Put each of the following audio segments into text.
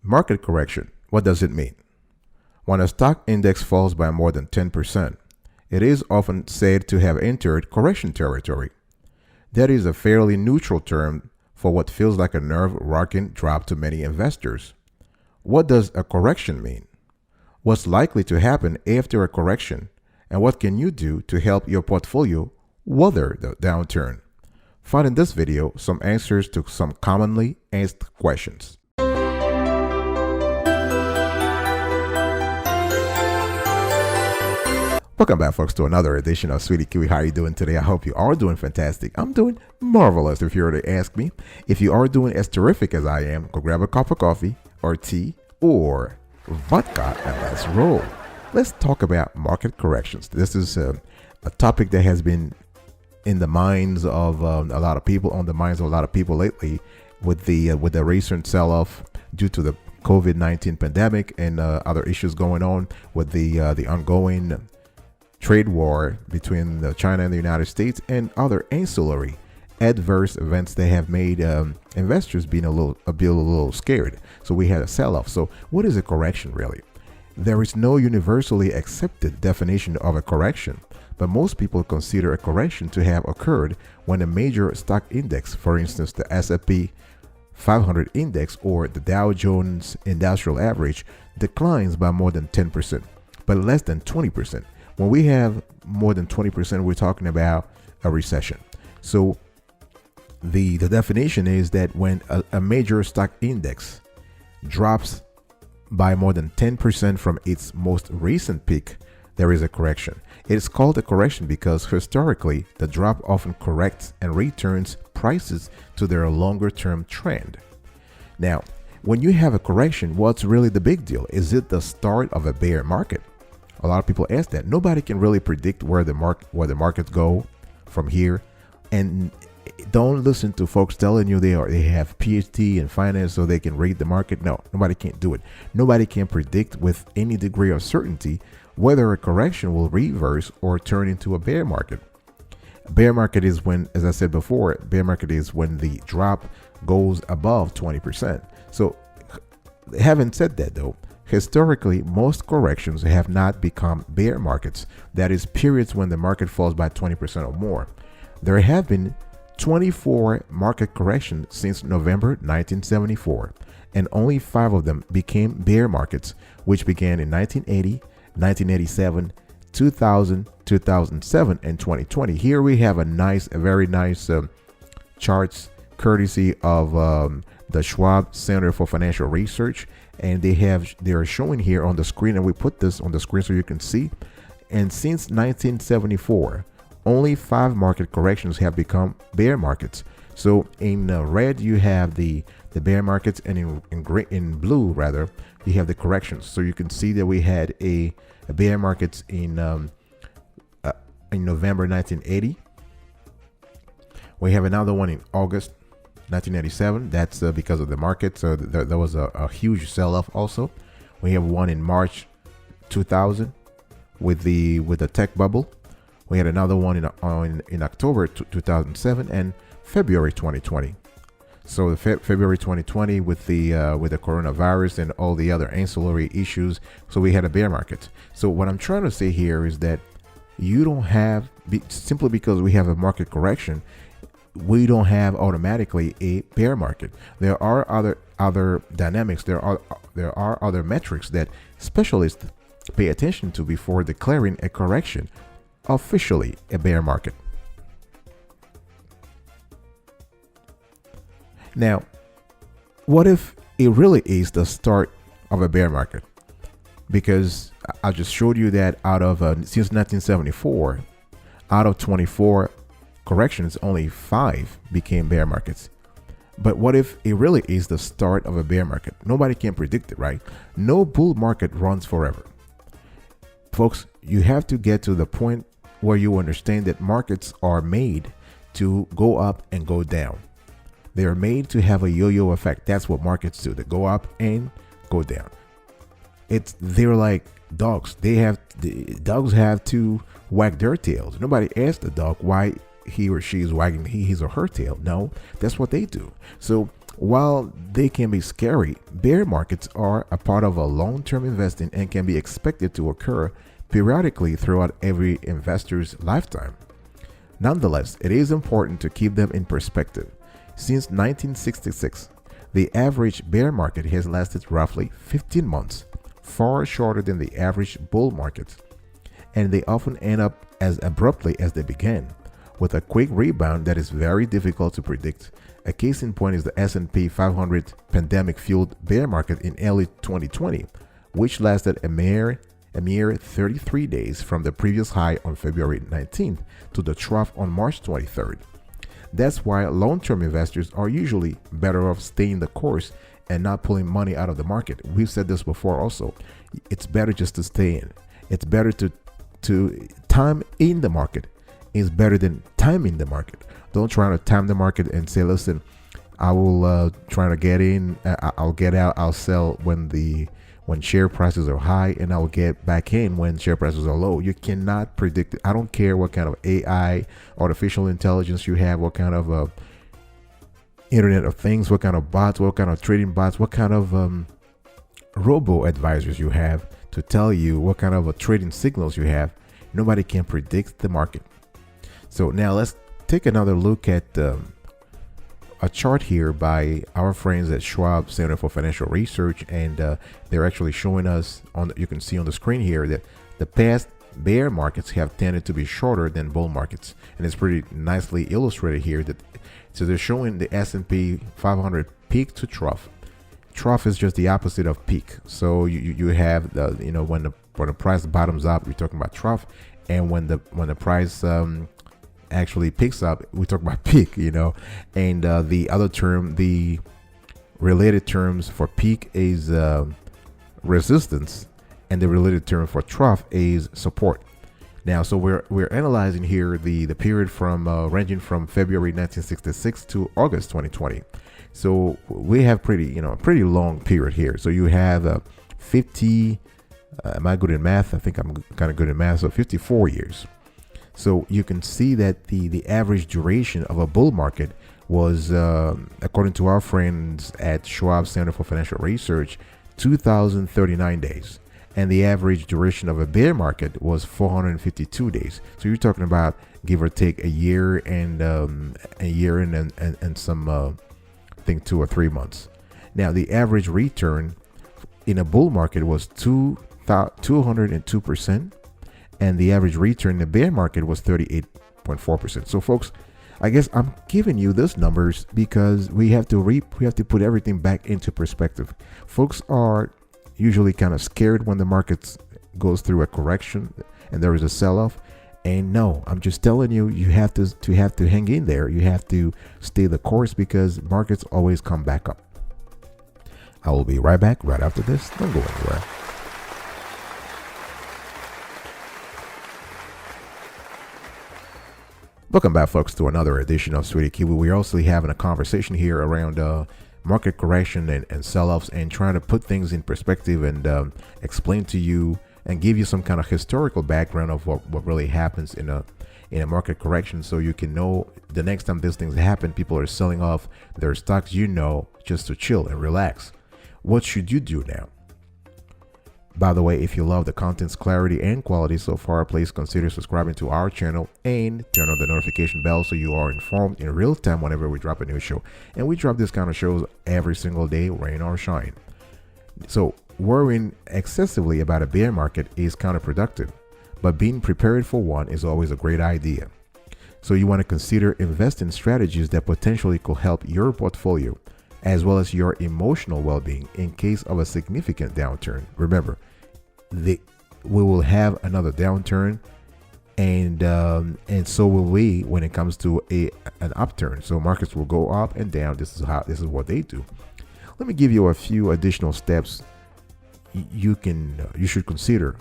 Market correction. What does it mean? When a stock index falls by more than 10%, it is often said to have entered correction territory. That is a fairly neutral term for what feels like a nerve-wracking drop to many investors. What does a correction mean? What's likely to happen after a correction, and what can you do to help your portfolio weather the downturn? Find in this video some answers to some commonly asked questions. Welcome back, folks, to another edition of Sweetie Kiwi. How are you doing today? I hope you are doing fantastic. I'm doing marvelous, if you were to ask me. If you are doing as terrific as I am, go grab a cup of coffee or tea or vodka and let's roll. Let's talk about market corrections. This is a topic that has been in the minds of a lot of people, lately, with the recent sell-off due to the COVID-19 pandemic and other issues going on with the ongoing trade war between China and the United States and other ancillary adverse events that have made investors being a little scared. So we had a sell-off. So what is a correction really? There is no universally accepted definition of a correction, but most people consider a correction to have occurred when a major stock index, for instance the S&P 500 index or the Dow Jones Industrial Average, declines by more than 10%, but less than 20%. When we have more than 20%, we're talking about a recession. So the definition is that when a major stock index drops by more than 10% from its most recent peak, there is a correction. It is called a correction because historically, the drop often corrects and returns prices to their longer-term trend. Now, when you have a correction, what's really the big deal? Is it the start of a bear market? A lot of people ask that. Nobody can really predict where the markets go from here. And don't listen to folks telling you they have PhD in finance so they can read the market. No, nobody can't do it. Nobody can predict with any degree of certainty whether a correction will reverse or turn into a bear market. A bear market is when, as I said before, bear market is when the drop goes above 20%. So having said that though, historically, most corrections have not become bear markets. That is, periods when the market falls by 20% or more. There have been 24 market corrections since November 1974, and only 5 of them became bear markets, which began in 1980, 1987, 2000, 2007, and 2020. Here we have a very nice charts courtesy of the Schwab Center for Financial Research, and they are showing here on the screen, and we put this on the screen so you can see. And since 1974, only 5 market corrections have become bear markets. So in red you have the bear markets, and in blue rather you have the corrections. So you can see that we had a bear markets in November 1980. We have another one in August 1987. That's because of the market. So there was a huge sell-off also. We have one in March 2000 with the tech bubble. We had another one in October 2007 and February 2020. So the February 2020 with the coronavirus and all the other ancillary issues. So we had a bear market. So what I'm trying to say here is that you don't have, simply because we have a market correction, we don't have automatically a bear market. There are other dynamics. There are other metrics that specialists pay attention to before declaring a correction officially a bear market. Now, what if it really is the start of a bear market? Because I just showed you that out of since 1974, out of 24 corrections, only 5 became bear markets. But what if it really is the start of a bear market? Nobody can predict it, right? No bull market runs forever. Folks, you have to get to the point where you understand that markets are made to go up and go down. They are made to have a yo-yo effect. That's what markets do. They go up and go down. They're like dogs. Dogs have to wag their tails. Nobody asks the dog why he or she is wagging his or her tail. No, that's what they do. So While they can be scary, bear markets are a part of a long-term investing and can be expected to occur periodically throughout every investor's lifetime. Nonetheless, it is important to keep them in perspective. Since 1966, the average bear market has lasted roughly 15 months, far shorter than the average bull market, and they often end up as abruptly as they began, with a quick rebound that is very difficult to predict. A case in point is the S&P 500 pandemic-fueled bear market in early 2020, which lasted a mere 33 days from the previous high on February 19th to the trough on March 23rd. That's why long-term investors are usually better off staying the course and not pulling money out of the market. We've said this before also. It's better just to stay in. It's better to time in the market. Is better than timing the market. Don't try to time the market and say, listen, I will try to get in, I'll get out, I'll sell when share prices are high, and I'll get back in when share prices are low. You cannot predict it. I don't care what kind of AI, artificial intelligence you have, what kind of Internet of Things, what kind of bots, what kind of trading bots, what kind of robo advisors you have to tell you what kind of trading signals you have. Nobody can predict the market. So now let's take another look at a chart here by our friends at Schwab Center for Financial Research, and they're actually showing us you can see on the screen here that the past bear markets have tended to be shorter than bull markets, and it's pretty nicely illustrated here. So they're showing the S&P 500 peak to trough. Trough is just the opposite of peak. So you have when the price bottoms out, we're talking about trough, and when the price actually picks up, we talk about peak, and the other term, the related terms for peak is resistance, and the related term for trough is support. Now, so we're analyzing here the period from ranging from February 1966 to August 2020. So we have pretty long period here. So you have 50. Am I good in math? I think I'm kind of good in math. So 54 years. So you can see that the average duration of a bull market was, according to our friends at Schwab Center for Financial Research, 2,039 days. And the average duration of a bear market was 452 days. So you're talking about give or take a year and some, I think 2 or 3 months. Now the average return in a bull market was 202%. And the average return in the bear market was 38.4%. So folks, I guess I'm giving you those numbers because we have to put everything back into perspective. Folks are usually kind of scared when the market goes through a correction and there is a sell-off. And no, I'm just telling you, you have to hang in there. You have to stay the course because markets always come back up. I will be right back right after this. Don't go anywhere. Welcome back, folks, to another edition of Sweetie Kiwi. We're also having a conversation here around market correction and sell-offs, and trying to put things in perspective and explain to you and give you some kind of historical background of what really happens in a market correction, so you can know the next time these things happen, people are selling off their stocks, just to chill and relax. What should you do now? By the way, if you love the content's clarity and quality so far, please consider subscribing to our channel and turn on the notification bell so you are informed in real time whenever we drop a new show. And we drop this kind of shows every single day, rain or shine. So worrying excessively about a bear market is counterproductive, but being prepared for one is always a great idea. So you want to consider investing strategies that potentially could help your portfolio, as well as your emotional well-being in case of a significant downturn. Remember, we will have another downturn, and so will we when it comes to an upturn. So markets will go up and down. This is what they do. Let me give you a few additional steps you should consider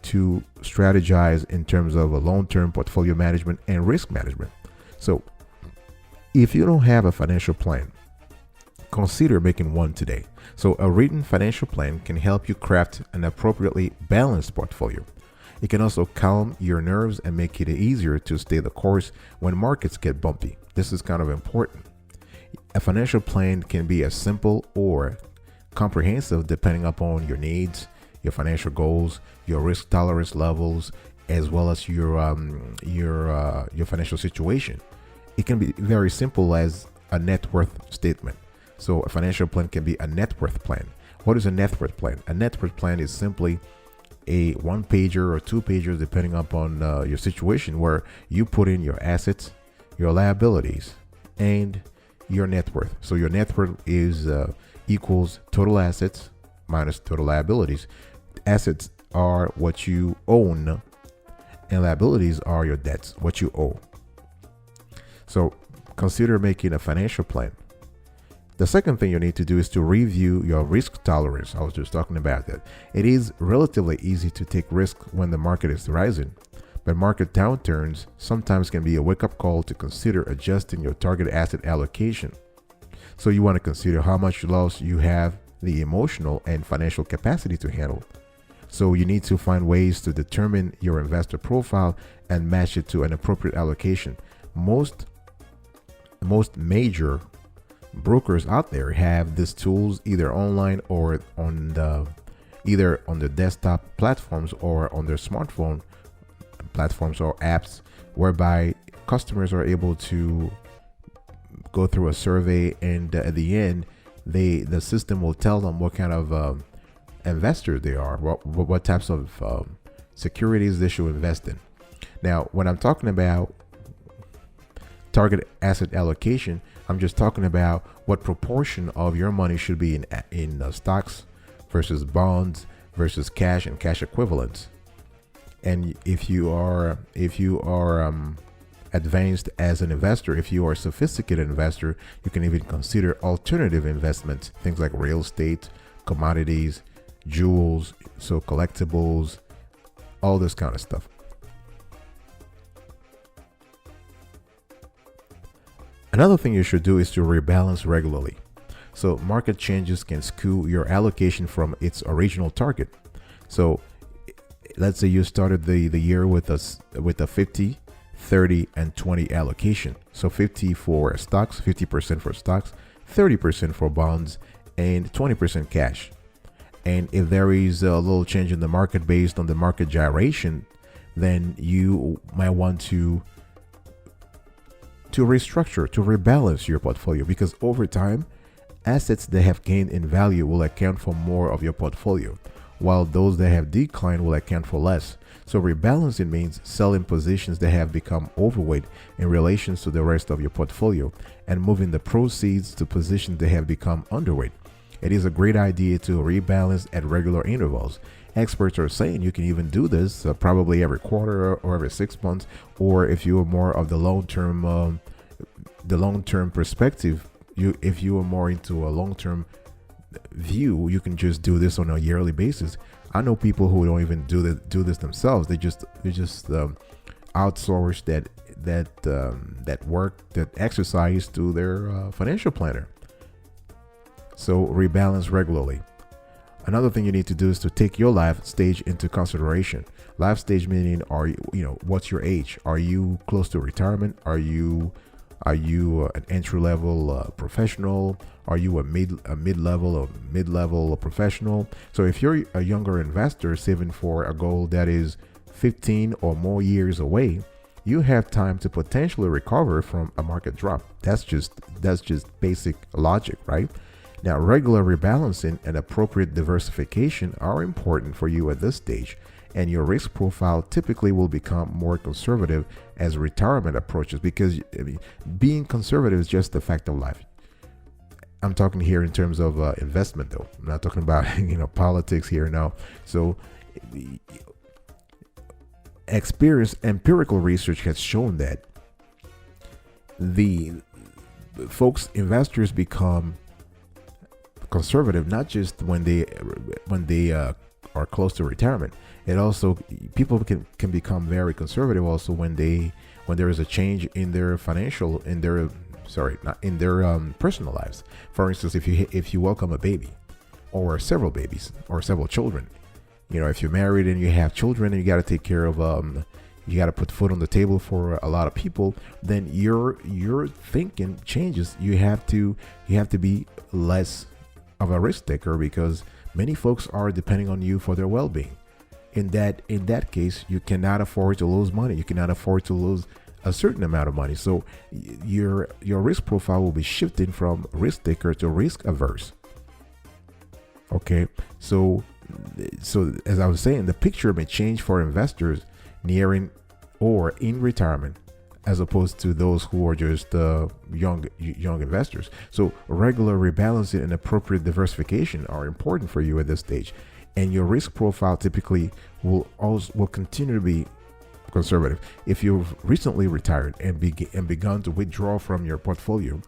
to strategize in terms of a long-term portfolio management and risk management. So if you don't have a financial plan, consider making one today. So a written financial plan can help you craft an appropriately balanced portfolio. It can also calm your nerves and make it easier to stay the course when markets get bumpy. This is kind of important. A financial plan can be as simple or comprehensive depending upon your needs, your financial goals, your risk tolerance levels, as well as your financial situation. It can be very simple as a net worth statement. So a financial plan can be a net worth plan. What is a net worth plan? A net worth plan is simply a one pager or two pager, depending upon your situation, where you put in your assets, your liabilities, and your net worth. So your net worth is equals total assets minus total liabilities. Assets are what you own, and liabilities are your debts, what you owe. So consider making a financial plan. The second thing you need to do is to review your risk tolerance. I was just talking about that. It is relatively easy to take risk when the market is rising, but market downturns sometimes can be a wake-up call to consider adjusting your target asset allocation. So you want to consider how much loss you have the emotional and financial capacity to handle. So you need to find ways to determine your investor profile and match it to an appropriate allocation. Most major brokers out there have these tools either online or on the desktop platforms or on their smartphone platforms or apps, whereby customers are able to go through a survey, and at the end the system will tell them what kind of investors they are, what types of securities they should invest in. Now, when I'm talking about target asset allocation, I'm just talking about what proportion of your money should be in stocks versus bonds versus cash and cash equivalents. And if you are advanced as an investor, if you are a sophisticated investor, you can even consider alternative investments, things like real estate, commodities, jewels, so collectibles, all this kind of stuff. Another thing you should do is to rebalance regularly. So market changes can skew your allocation from its original target. So let's say you started the year with a 50, 30, and 20 allocation. So 50 for stocks, 50% for stocks, 30% for bonds, and 20% cash. And if there is a little change in the market based on the market gyration, then you might want to restructure, to rebalance your portfolio, because over time, assets that have gained in value will account for more of your portfolio, while those that have declined will account for less. So rebalancing means selling positions that have become overweight in relation to the rest of your portfolio and moving the proceeds to positions that have become underweight. It is a great idea to rebalance at regular intervals. Experts are saying you can even do this probably every quarter or every 6 months, or if you are more of the long-term perspective, if you are more into a long-term view, you can just do this on a yearly basis. I know people who don't even do this themselves. They just outsource that work, that exercise to their financial planner. So rebalance regularly. Another thing you need to do is to take your life stage into consideration. Life stage meaning, what's your age? Are you close to retirement? Are you an entry level professional? Are you a mid-level professional? So if you're a younger investor saving for a goal that is 15 or more years away, you have time to potentially recover from a market drop. That's just basic logic, right? Now, regular rebalancing and appropriate diversification are important for you at this stage, and your risk profile typically will become more conservative as retirement approaches, because being conservative is just a fact of life. I'm talking here in terms of investment, though. I'm not talking about politics here now. So empirical research has shown that investors become conservative not just when they are close to retirement. It also, people can become very conservative also when there is a change in their personal lives. For instance, if you welcome a baby or several babies or several children, if you're married and you have children and you got to take care of you got to put food on the table for a lot of people, then your thinking changes. You have to be less of a risk taker, because many folks are depending on you for their well-being. In that case, you cannot afford to lose money. You cannot afford to lose a certain amount of money. So your risk profile will be shifting from risk taker to risk averse. Okay, so as I was saying, the picture may change for investors nearing or in retirement, as opposed to those who are just young investors. So regular rebalancing and appropriate diversification are important for you at this stage, and your risk profile typically will continue to be conservative. If you've recently retired and begun to withdraw from your portfolio,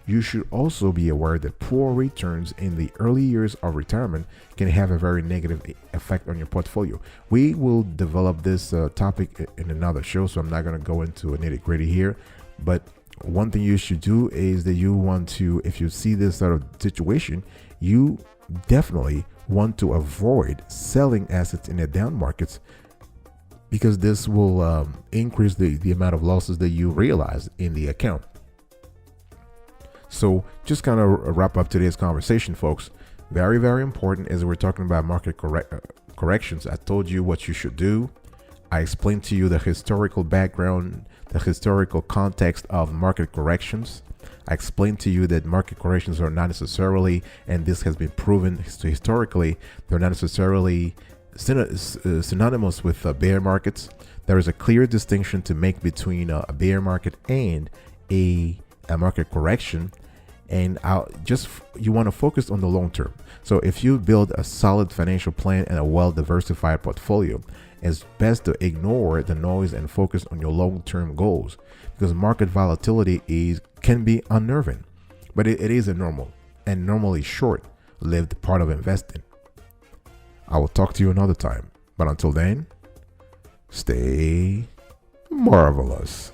you should also be aware that poor returns in the early years of retirement can have a very negative effect on your portfolio. We will develop this topic in another show, so I'm not going to go into a nitty-gritty here. But one thing you should do is that you want to, if you see this sort of situation, you definitely want to avoid selling assets in the down markets, because this will increase the amount of losses that you realize in the account. So just kind of wrap up today's conversation, folks. Very, very important as we're talking about market corrections. I told you what you should do. I explained to you the historical background, the historical context of market corrections. I explained to you that market corrections are not necessarily, and this has been proven historically, they're not necessarily synonymous with bear markets. There is a clear distinction to make between a bear market and a market correction, and you want to focus on the long term. So if you build a solid financial plan and a well-diversified portfolio, it's best to ignore the noise and focus on your long-term goals, because market volatility can be unnerving, but it is a normal and normally short-lived part of investing. I will talk to you another time, but until then, stay marvelous.